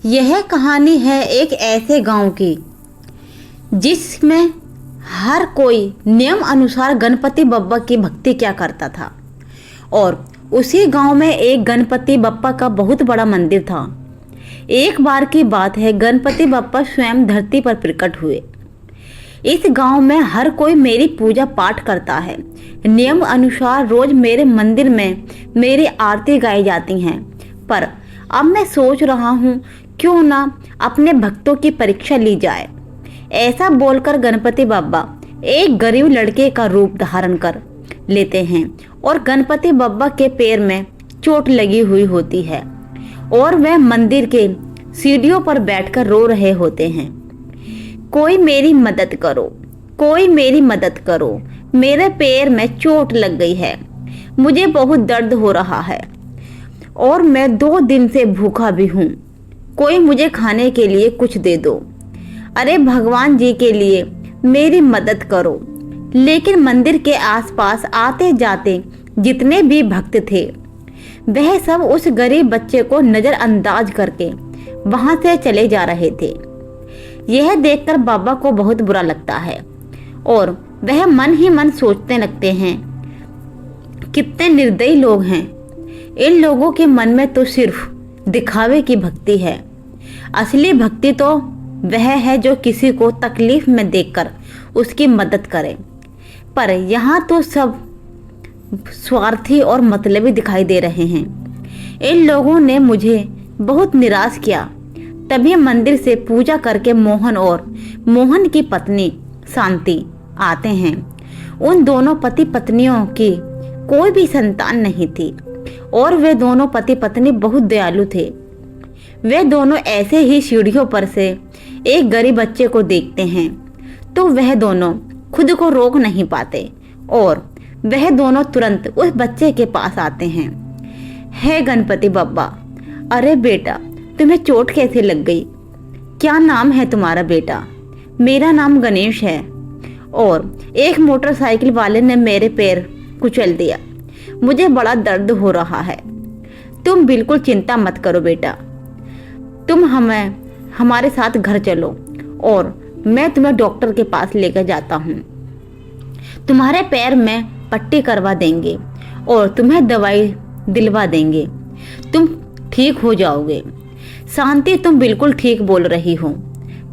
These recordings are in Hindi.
यह कहानी है एक ऐसे गांव की जिसमें हर कोई नियम अनुसार गणपति बप्पा की भक्ति किया करता था। और उसी गांव में एक गणपति बप्पा का बहुत बड़ा मंदिर था। एक बार की बात है, गणपति बप्पा स्वयं धरती पर प्रकट हुए। इस गांव में हर कोई मेरी पूजा पाठ करता है। नियम अनुसार रोज मेरे मंदिर में मेरी आरती गाई जाती हैं। पर अब मैं सोच रहा हूँ क्यों ना अपने भक्तों की परीक्षा ली जाए। ऐसा बोलकर गणपति बप्पा एक गरीब लड़के का रूप धारण कर लेते हैं और गणपति बप्पा के पैर में चोट लगी हुई होती है और वह मंदिर के सीढ़ियों पर बैठकर रो रहे होते हैं। कोई मेरी मदद करो, कोई मेरी मदद करो, मेरे पैर में चोट लग गई है, मुझे बहुत दर्द हो रहा है और मैं 2 दिन से भूखा भी हूँ। कोई मुझे खाने के लिए कुछ दे दो। अरे भगवान जी के लिए मेरी मदद करो। लेकिन मंदिर के आसपास आते जाते जितने भी भक्त थे वह सब उस गरीब बच्चे को नजरअंदाज करके वहां से चले जा रहे थे। यह देखकर बाबा को बहुत बुरा लगता है और वह मन ही मन सोचने लगते हैं, कितने निर्दयी लोग हैं। इन लोगों के मन में तो सिर्फ दिखावे की भक्ति है। असली भक्ति तो वह है जो किसी को तकलीफ में देखकर उसकी मदद करे। पर यहाँ तो सब स्वार्थी और मतलबी दिखाई दे रहे हैं। इन लोगों ने मुझे बहुत निराश किया। तभी मंदिर से पूजा करके मोहन और मोहन की पत्नी शांति आते हैं। उन दोनों पति पत्नियों की कोई भी संतान नहीं थी और वे दोनों पति पत्नी बहुत दयालु थे। वे दोनों ऐसे ही सीढ़ियों पर से एक गरीब बच्चे को देखते हैं तो वह दोनों खुद को रोक नहीं पाते और वह दोनों तुरंत उस बच्चे के पास आते हैं। हे गणपति बप्पा, अरे बेटा, तुम्हें चोट कैसे लग गई? क्या नाम है तुम्हारा बेटा? मेरा नाम गणेश है और एक मोटरसाइकिल वाले ने मेरे पैर कुचल दिया। मुझे बड़ा दर्द हो रहा है। तुम बिल्कुल चिंता मत करो बेटा, तुम हमारे साथ घर चलो और मैं तुम्हें डॉक्टर के पास लेकर जाता हूँ। तुम्हारे पैर में पट्टी करवा देंगे और तुम्हें दवाई दिलवा देंगे। तुम ठीक हो जाओगे। शांति, तुम बिल्कुल ठीक बोल रही हो।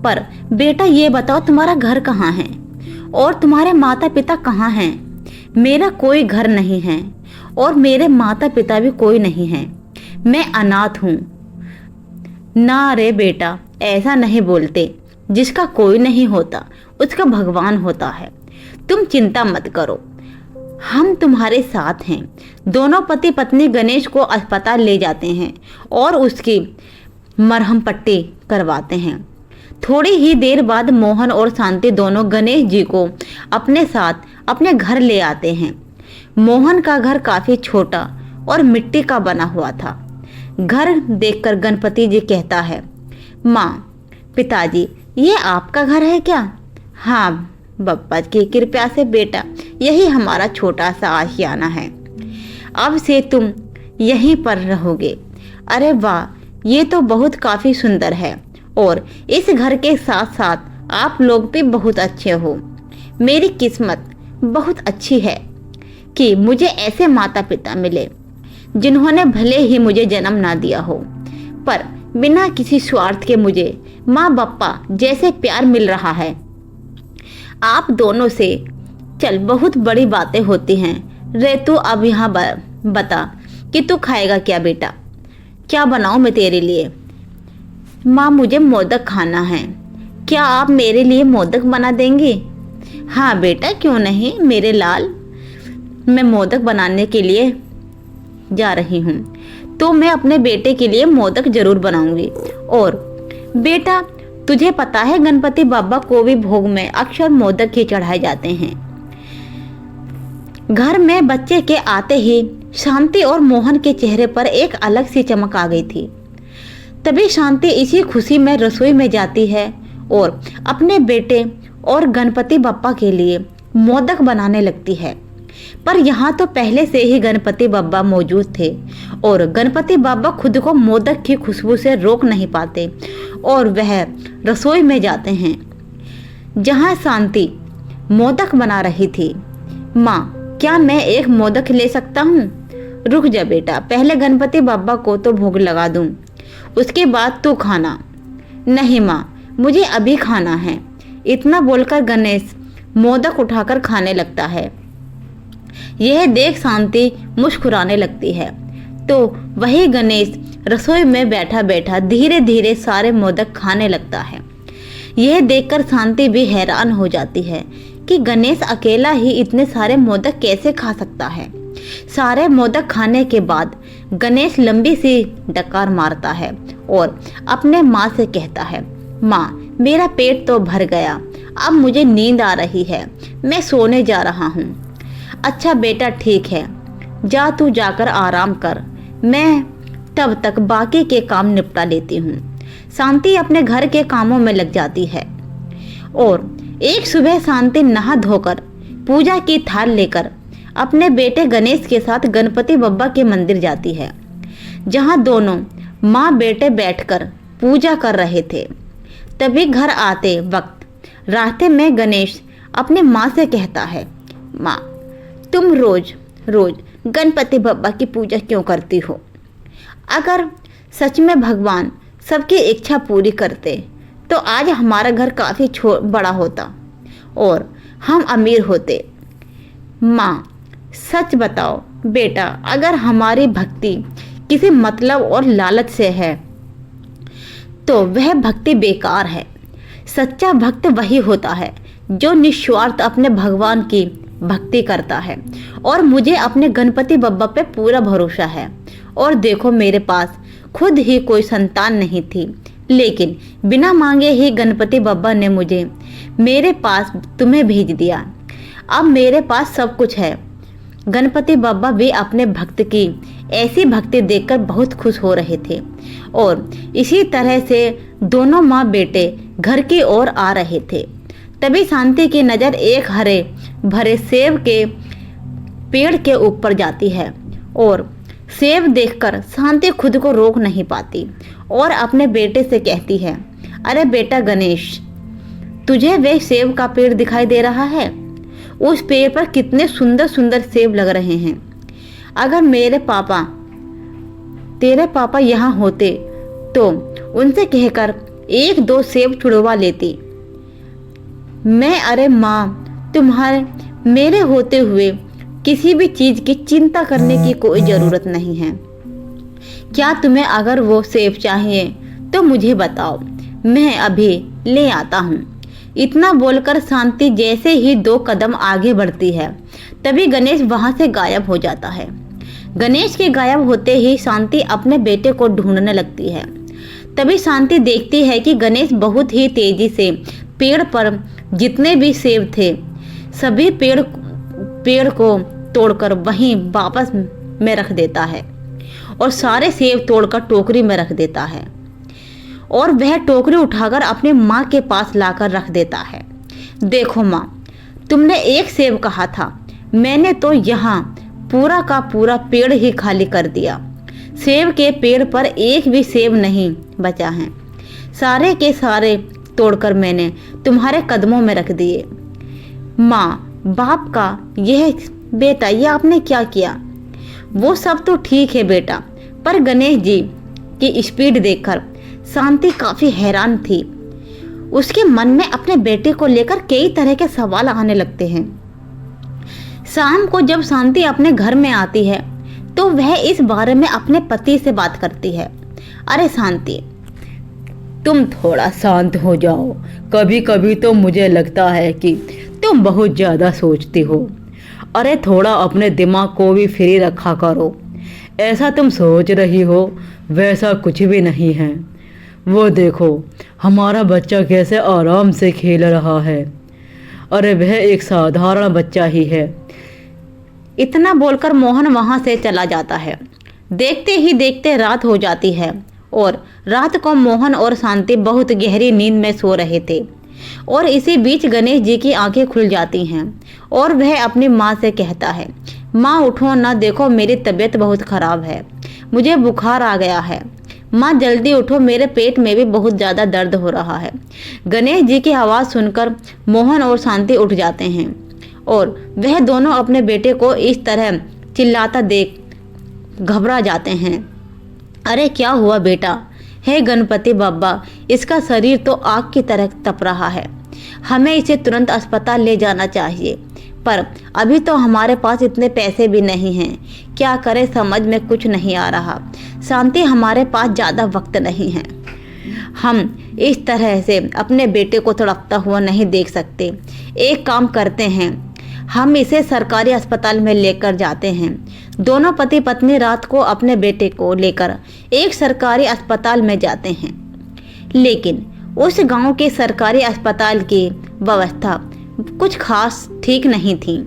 पर बेटा ये बताओ, तुम्हारा घर कहाँ है और तुम्हारे माता पिता कहाँ हैं? मेरा कोई घर नहीं है और मेरे माता पिता भी कोई नहीं है। मैं अनाथ हूँ। ना रे बेटा, ऐसा नहीं बोलते। जिसका कोई नहीं होता उसका भगवान होता है। तुम चिंता मत करो, हम तुम्हारे साथ हैं। दोनों पति पत्नी गणेश को अस्पताल ले जाते हैं और उसकी मरहम पट्टी करवाते हैं। थोड़ी ही देर बाद मोहन और शांति दोनों गणेश जी को अपने साथ अपने घर ले आते हैं। मोहन का घर काफी छोटा और मिट्टी का बना हुआ था। घर देखकर गणपति जी कहता है, माँ, पिताजी, ये आपका घर है क्या? हाँ बप्पा की कृपा से बेटा, यही हमारा छोटा सा आशियाना है। अब से तुम यहीं पर रहोगे। अरे वाह, ये तो बहुत काफी सुंदर है और इस घर के साथ साथ आप लोग भी बहुत अच्छे हो। मेरी किस्मत बहुत अच्छी है कि मुझे ऐसे माता पिता मिले जिन्होंने भले ही मुझे जन्म ना दिया हो पर बिना किसी स्वार्थ के मुझे माँ बप्पा जैसे प्यार मिल रहा है। आप दोनों से चल बहुत बड़ी बातें होती हैं। रे तू अब यहाँ बता कि तू खाएगा क्या बेटा? क्या बनाऊँ मैं तेरे लिए? माँ, मुझे मोदक खाना है। क्या आप मेरे लिए मोदक बना देंगे? हाँ बेटा, क्यों नहीं मेरे लाल, मैं मोदक बनाने के लिए जा रही हूँ तो मैं अपने बेटे के लिए मोदक जरूर बनाऊंगी। और बेटा, तुझे पता है गणपति बाबा को भी भोग में अक्सर मोदक ही चढ़ाए जाते हैं। घर में बच्चे के आते ही शांति और मोहन के चेहरे पर एक अलग सी चमक आ गई थी। तभी शांति इसी खुशी में रसोई में जाती है और अपने बेटे और गणपति बप्पा के लिए मोदक बनाने लगती है। पर यहाँ तो पहले से ही गणपति बब्बा मौजूद थे और गणपति बब्बा खुद को मोदक की खुशबू से रोक नहीं पाते और वह रसोई में जाते हैं जहाँ शांति मोदक बना रही थी। माँ, क्या मैं एक मोदक ले सकता हूँ? रुक जा बेटा, पहले गणपति बब्बा को तो भोग लगा दूँ, उसके बाद तू खाना। नहीं माँ, मुझे अभी खाना है। इतना बोलकर गणेश मोदक उठाकर खाने लगता है। यह देख शांति मुस्कुराने लगती है तो वही गणेश रसोई में बैठा बैठा धीरे धीरे सारे मोदक खाने लगता है। यह देखकर शांति भी हैरान हो जाती है कि गणेश अकेला ही इतने सारे मोदक कैसे खा सकता है। सारे मोदक खाने के बाद गणेश लंबी सी डकार मारता है और अपने माँ से कहता है, माँ, मेरा पेट तो भर गया, अब मुझे नींद आ रही है, मैं सोने जा रहा हूँ। अच्छा बेटा, ठीक है, जा तू जाकर आराम कर, मैं तब तक बाकी के काम निपटा लेती हूँ। शांति अपने घर के कामों में लग जाती है और एक सुबह शांति नहा धोकर पूजा की थाल लेकर अपने बेटे गणेश के साथ गणपति बब्बा के मंदिर जाती है, जहाँ दोनों माँ बेटे बैठकर पूजा कर रहे थे। तभी घर आते वक्त रास्ते में गणेश अपने माँ से कहता है, माँ, तुम रोज रोज गणपति बब्बा की पूजा क्यों करती हो? अगर सच में भगवान सबकी इच्छा पूरी करते तो आज हमारा घर काफ़ी बड़ा होता और हम अमीर होते। माँ, सच बताओ बेटा, अगर हमारी भक्ति किसी मतलब और लालच से है तो वह भक्ति बेकार है। सच्चा भक्त वही होता है जो निस्वार्थ अपने भगवान की भक्ति करता है और मुझे अपने गणपति बब्बा पे पूरा भरोसा है। और देखो, मेरे पास खुद ही कोई संतान नहीं थी, लेकिन बिना मांगे ही गणपति बब्बा ने मुझे मेरे पास तुम्हें भेज दिया। अब मेरे पास सब कुछ है। गणपति बब्बा भी अपने भक्त की ऐसी भक्ति देखकर बहुत खुश हो रहे थे और इसी तरह से दोनों माँ बेटे घर की ओर आ रहे थे। तभी शांति की नज़र एक हरे भरे सेब के पेड़ के ऊपर जाती है और सेब देखकर शांति खुद को रोक नहीं पाती और अपने बेटे से कहती है, अरे बेटा गणेश, तुझे वे सेब का पेड़ दिखाई दे रहा है? उस पेड़ पर कितने सुंदर सुंदर सेब लग रहे हैं। अगर तेरे पापा यहाँ होते तो उनसे कहकर एक दो सेब छुड़वा लेती। अरे माँ, मेरे होते हुए किसी भी चीज़ की चिंता करने की कोई ज़रूरत नहीं है। क्या तुम्हें अगर वो सेब चाहिए तो मुझे बताओ, मैं अभी ले आता हूँ। इतना बोलकर शांति जैसे ही 2 कदम आगे बढ़ती है तभी गणेश वहाँ से गायब हो जाता है। गणेश के गायब होते ही शांति अपने बेटे को ढूंढने लगती है। तभी शांति देखती है कि गणेश बहुत ही तेजी से पेड़ पर जितने भी सेब थे सभी पेड़ को तोड़कर वहीं वापस में रख देता है और सारे सेब तोड़कर टोकरी में रख देता है और वह टोकरी उठाकर अपने माँ के पास लाकर रख देता है। देखो माँ, तुमने एक सेब कहा था, मैंने तो यहाँ पूरा का पूरा पेड़ ही खाली कर दिया। सेब के पेड़ पर एक भी सेब नहीं बचा है, सारे के सारे तोड़कर मैंने तुम्हारे कदमों में रख दिए। माँ बाप का यह बेटा, ये आपने क्या किया? वो सब तो ठीक है बेटा, पर गणेश जी की स्पीड देखकर शांति काफ़ी हैरान थी। उसके मन में अपने बेटे को लेकर कई तरह के सवाल आने लगते हैं। शाम को जब शांति अपने घर में आती है तो वह इस बारे में अपने पति से बात करती है। अरे शांति, तुम थोड़ा शांत हो जाओ। कभी कभी तो मुझे लगता है कि तुम बहुत ज़्यादा सोचती हो। अरे थोड़ा अपने दिमाग को भी फ्री रखा करो। ऐसा तुम सोच रही हो वैसा कुछ भी नहीं है। वो देखो, हमारा बच्चा कैसे आराम से खेल रहा है। अरे वह एक साधारण बच्चा ही है। इतना बोलकर मोहन वहाँ से चला जाता है। देखते ही देखते रात हो जाती है और रात को मोहन और शांति बहुत गहरी नींद में सो रहे थे। और इसी बीच गणेश जी की आंखें खुल जाती हैं और वह अपनी माँ से कहता है, माँ उठो ना, देखो मेरी तबीयत बहुत ख़राब है, मुझे बुखार आ गया है। माँ जल्दी उठो, मेरे पेट में भी बहुत ज़्यादा दर्द हो रहा है। गणेश जी की आवाज़ सुनकर मोहन और शांति उठ जाते हैं और वह दोनों अपने बेटे को इस तरह चिल्लाता देख घबरा जाते हैं। अरे क्या हुआ बेटा? हे गणपति बप्पा, इसका शरीर तो आग की तरह तप रहा है, हमें इसे तुरंत अस्पताल ले जाना चाहिए, पर अभी तो हमारे पास इतने पैसे भी नहीं हैं। क्या करें समझ में कुछ नहीं आ रहा। शांति, हमारे पास ज़्यादा वक्त नहीं है, हम इस तरह से अपने बेटे को तड़पता हुआ नहीं देख सकते। एक काम करते हैं, हम इसे सरकारी अस्पताल में लेकर जाते हैं। दोनों पति पत्नी रात को अपने बेटे को लेकर एक सरकारी अस्पताल में जाते हैं, लेकिन उस गांव के सरकारी अस्पताल की व्यवस्था कुछ खास ठीक नहीं थी।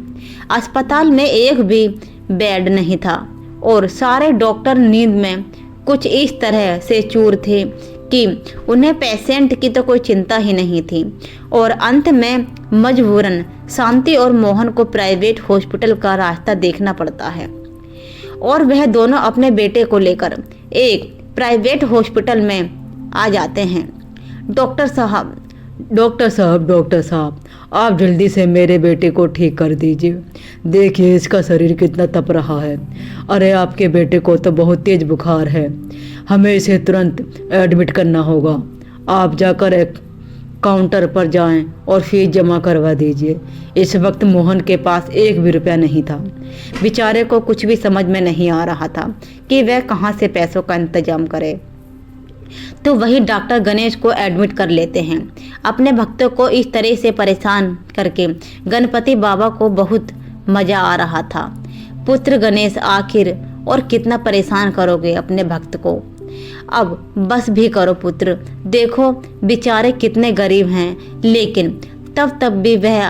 अस्पताल में एक भी बेड नहीं था और सारे डॉक्टर नींद में कुछ इस तरह से चूर थे कि उन्हें पेशेंट की तो कोई चिंता ही नहीं थी। और अंत में मजबूरन शांति और मोहन को प्राइवेट हॉस्पिटल का रास्ता देखना पड़ता है और वह दोनों अपने बेटे को लेकर एक प्राइवेट हॉस्पिटल में आ जाते हैं। डॉक्टर साहब, आप जल्दी से मेरे बेटे को ठीक कर दीजिए। देखिए इसका शरीर कितना तप रहा है। अरे आपके बेटे को तो बहुत तेज बुखार है, हमें इसे तुरंत एडमिट करना होगा। आप जाकर एक काउंटर पर जाएं और फीस जमा करवा दीजिए। इस वक्त मोहन के पास एक भी रुपया नहीं था। बेचारे को कुछ भी समझ में नहीं आ रहा था कि वह कहाँ से पैसों का इंतजाम करे। तो वही डॉक्टर गणेश को एडमिट कर लेते हैं। अपने भक्तों को इस तरह से परेशान करके गणपति बाबा को बहुत मज़ा आ रहा था। पुत्र गणेश, आखिर और कितना परेशान करोगे अपने भक्त को? अब बस भी करो पुत्र, देखो बेचारे कितने गरीब हैं, लेकिन तब भी वह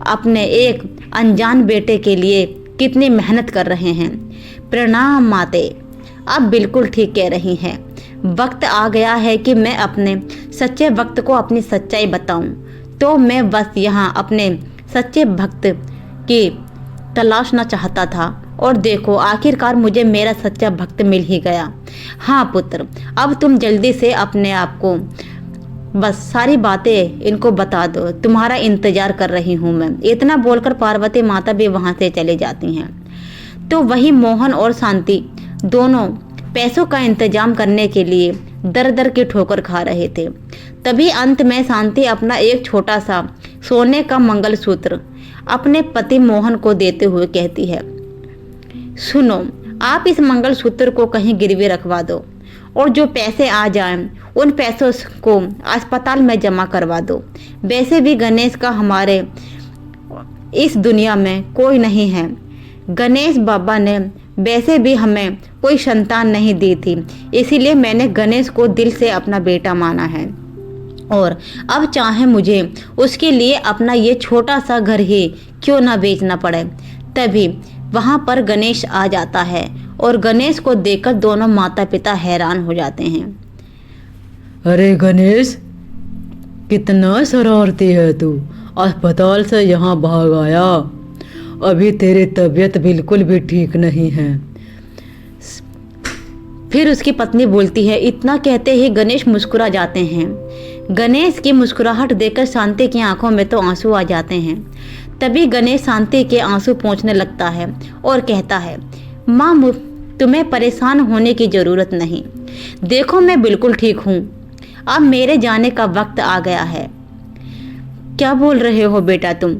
अपने एक अनजान बेटे के लिए कितनी मेहनत कर रहे हैं। प्रणाम माते, आप बिल्कुल ठीक कह रही हैं। वक्त आ गया है कि मैं अपने सच्चे भक्त को अपनी सच्चाई बताऊं। तो मैं बस यहाँ अपने सच्चे भक्त की तलाशना चाहता था और देखो आखिरकार मुझे मेरा सच्चा भक्त मिल ही गया। हाँ पुत्र, अब तुम जल्दी से अपने आप को बस सारी बातें इनको बता दो, तुम्हारा इंतजार कर रही हूँ मैं। इतना बोलकर पार्वती माता भी वहाँ से चली जाती हैं। तो वही मोहन और शांति दोनों पैसों का इंतजाम करने के लिए दर दर की ठोकर खा रहे थे। तभी अंत में शांति अपना एक छोटा सा सोने का मंगलसूत्र अपने पति मोहन को देते हुए कहती है, सुनो, आप इस मंगलसूत्र को कहीं गिरवी रखवा दो और जो पैसे आ जाएं उन पैसों को अस्पताल में जमा करवा दो। वैसे भी गणेश का हमारे इस दुनिया में कोई नहीं है। गणेश बाबा ने वैसे भी हमें कोई संतान नहीं दी थी, इसीलिए मैंने गणेश को दिल से अपना बेटा माना है और अब चाहे मुझे उसके लिए अपना ये छोटा सा घर ही क्यों ना बेचना पड़े। तभी वहाँ पर गणेश आ जाता है और गणेश को देखकर दोनों माता पिता हैरान हो जाते हैं। अरे गणेश, कितना शरारती है तू, अस्पताल से यहाँ भाग आया। अभी तेरी तबीयत बिल्कुल भी ठीक नहीं है। फिर उसकी पत्नी बोलती है। इतना कहते ही गणेश मुस्कुरा जाते हैं। गणेश की मुस्कुराहट देखकर शांति की आंखों में तो आंसू आ जाते हैं। तभी गणेश शांति के आंसू पोंछने लगता है और कहता है, माँ तुम्हें परेशान होने की ज़रूरत नहीं, देखो मैं बिल्कुल ठीक हूँ, अब मेरे जाने का वक्त आ गया है। क्या बोल रहे हो बेटा तुम?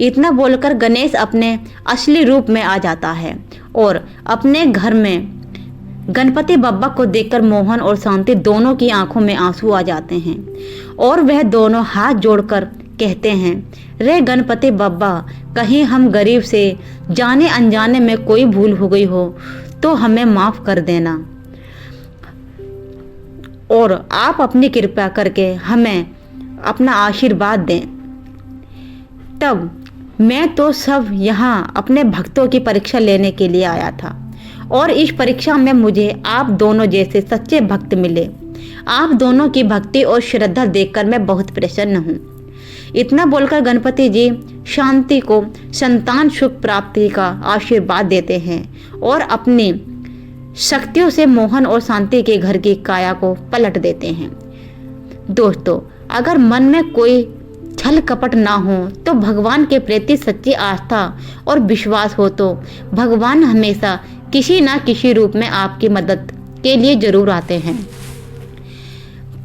इतना बोलकर गणेश अपने असली रूप में आ जाता है और अपने घर में गणपति बप्पा को देखकर मोहन और शांति दोनों की आंखों में आंसू आ जाते हैं और वह दोनों हाथ जोड़कर कहते हैं, रे गणपति बप्पा, कहीं हम गरीब से जाने अनजाने में कोई भूल हो गई हो तो हमें माफ़ कर देना और आप अपनी कृपा करके हमें अपना आशीर्वाद दें। तब मैं तो सब यहाँ अपने भक्तों की परीक्षा लेने के लिए आया था और इस परीक्षा में मुझे आप दोनों जैसे सच्चे भक्त मिले। आप दोनों की भक्ति और श्रद्धा देखकर मैं बहुत प्रसन्न हूँ। इतना बोलकर गणपति जी शांति को संतान सुख प्राप्ति का आशीर्वाद देते हैं और अपनी शक्तियों से मोहन और शांति के घर की काया को पलट देते हैं। दोस्तों, अगर मन में कोई छल कपट ना हो तो भगवान के प्रति सच्ची आस्था और विश्वास हो तो भगवान हमेशा किसी ना किसी रूप में आपकी मदद के लिए जरूर आते हैं।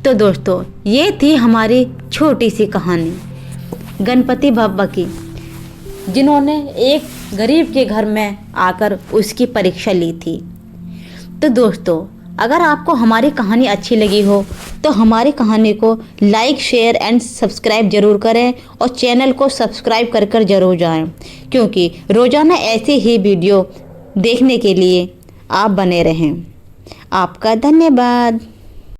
तो दोस्तों, ये थी हमारी छोटी सी कहानी गणपति बप्पा की, जिन्होंने एक गरीब के घर में आकर उसकी परीक्षा ली थी। तो दोस्तों, अगर आपको हमारी कहानी अच्छी लगी हो तो हमारी कहानी को लाइक शेयर एंड सब्सक्राइब जरूर करें और चैनल को सब्सक्राइब कर कर जरूर जाएं, क्योंकि रोज़ाना ऐसे ही वीडियो देखने के लिए आप बने रहें। आपका धन्यवाद।